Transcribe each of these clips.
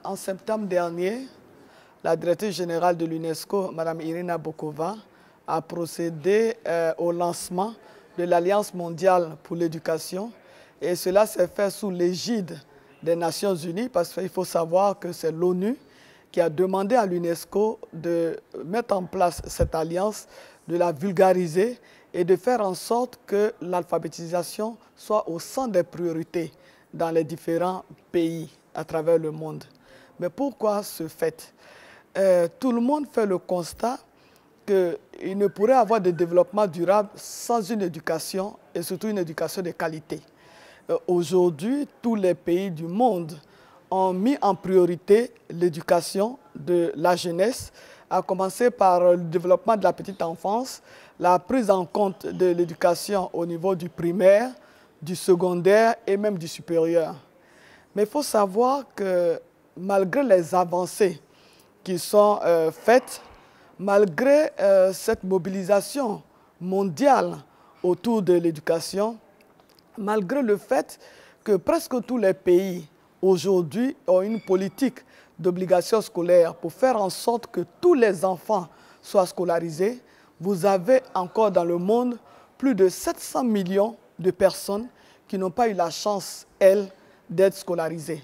en septembre dernier, la directrice générale de l'UNESCO, Mme Irina Bokova, a procédé au lancement de l'Alliance mondiale pour l'éducation. Et cela s'est fait sous l'égide des Nations Unies, parce qu'il faut savoir que c'est l'ONU qui a demandé à l'UNESCO de mettre en place cette alliance, de la vulgariser et de faire en sorte que l'alphabétisation soit au centre des priorités dans les différents pays à travers le monde. Mais pourquoi ce fait? Tout le monde fait le constat qu'il ne pourrait avoir de développement durable sans une éducation et surtout une éducation de qualité. Aujourd'hui, tous les pays du monde ont mis en priorité l'éducation de la jeunesse, à commencer par le développement de la petite enfance, la prise en compte de l'éducation au niveau du primaire, du secondaire et même du supérieur. Mais il faut savoir que malgré les avancées qui sont faites, malgré cette mobilisation mondiale autour de l'éducation, malgré le fait que presque tous les pays aujourd'hui ont une politique d'obligation scolaire pour faire en sorte que tous les enfants soient scolarisés, vous avez encore dans le monde plus de 700 millions de personnes qui n'ont pas eu la chance, elles, d'être scolarisées.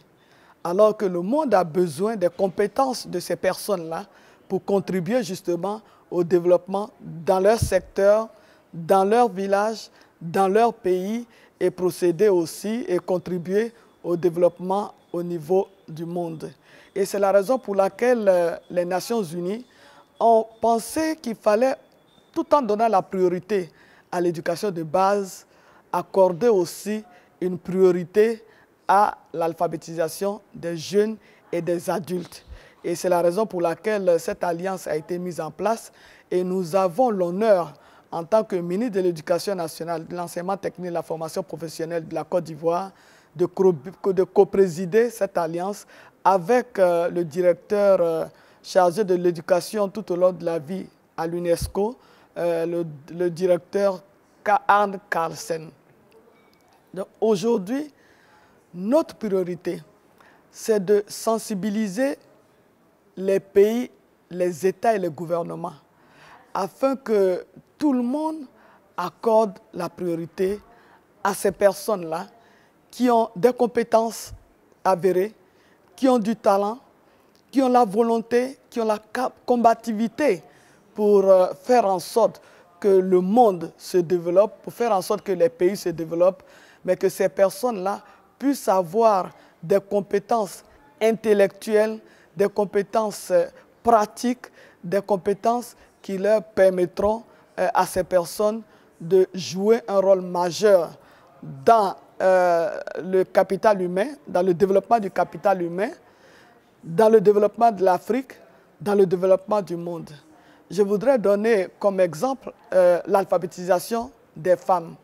Alors que le monde a besoin des compétences de ces personnes-là pour contribuer justement au développement dans leur secteur, dans leur village, dans leur pays et procéder aussi et contribuer au développement au niveau du monde. Et c'est la raison pour laquelle les Nations Unies ont pensé qu'il fallait, tout en donnant la priorité à l'éducation de base, accorder aussi une priorité à l'alphabétisation des jeunes et des adultes. Et c'est la raison pour laquelle cette alliance a été mise en place et nous avons l'honneur, en tant que ministre de l'Éducation nationale, de l'enseignement technique et de la formation professionnelle de la Côte d'Ivoire, de coprésider cette alliance avec le directeur chargé de l'éducation tout au long de la vie à l'UNESCO, le directeur Arne Carlsen. Aujourd'hui, notre priorité, c'est de sensibiliser les pays, les États et les gouvernements afin que tout le monde accorde la priorité à ces personnes-là qui ont des compétences avérées, qui ont du talent, qui ont la volonté, qui ont la combativité pour faire en sorte que le monde se développe, pour faire en sorte que les pays se développent, mais que ces personnes-là puissent avoir des compétences intellectuelles, des compétences pratiques, des compétences qui leur permettront à ces personnes de jouer un rôle majeur dans le capital humain, dans le développement du capital humain, dans le développement de l'Afrique, dans le développement du monde. Je voudrais donner comme exemple l'alphabétisation des femmes.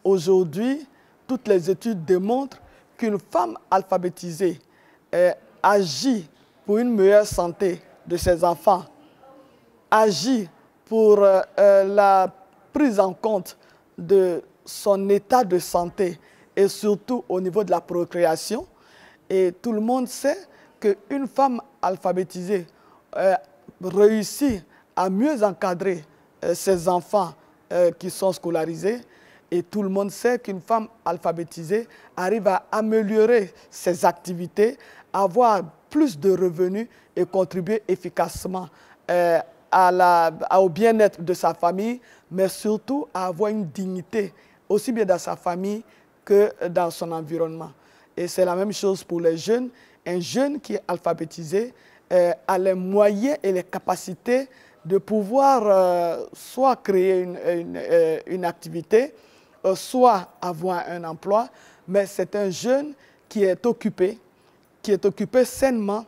Aujourd'hui, toutes les études démontrent qu'une femme alphabétisée agit pour une meilleure santé de ses enfants, agit pour la prise en compte de son état de santé et surtout au niveau de la procréation. Et tout le monde sait qu'une femme alphabétisée réussit à mieux encadrer ses enfants qui sont scolarisés. Et tout le monde sait qu'une femme alphabétisée arrive à améliorer ses activités, avoir plus de revenus et contribuer efficacement au bien-être de sa famille, mais surtout à avoir une dignité, aussi bien dans sa famille que dans son environnement. Et c'est la même chose pour les jeunes. Un jeune qui est alphabétisé a les moyens et les capacités de pouvoir soit créer une activité, soit avoir un emploi, mais c'est un jeune qui est occupé sainement,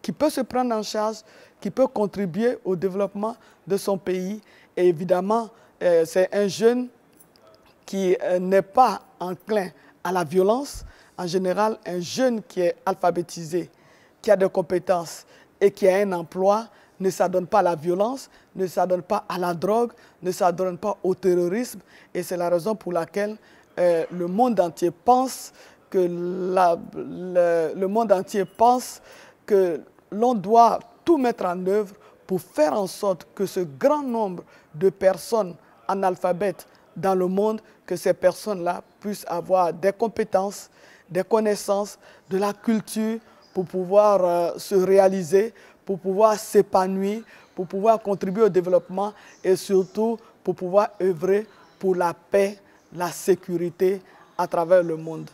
qui peut se prendre en charge, qui peut contribuer au développement de son pays. Et évidemment, c'est un jeune qui n'est pas enclin à la violence. En général, un jeune qui est alphabétisé, qui a des compétences et qui a un emploi, ne s'adonne pas à la violence, ne s'adonne pas à la drogue, ne s'adonne pas au terrorisme. Et c'est la raison pour laquelle le monde entier pense que l'on doit tout mettre en œuvre pour faire en sorte que ce grand nombre de personnes analphabètes dans le monde, que ces personnes-là puissent avoir des compétences, des connaissances, de la culture pour pouvoir se réaliser, pour pouvoir s'épanouir, pour pouvoir contribuer au développement et surtout pour pouvoir œuvrer pour la paix, la sécurité à travers le monde.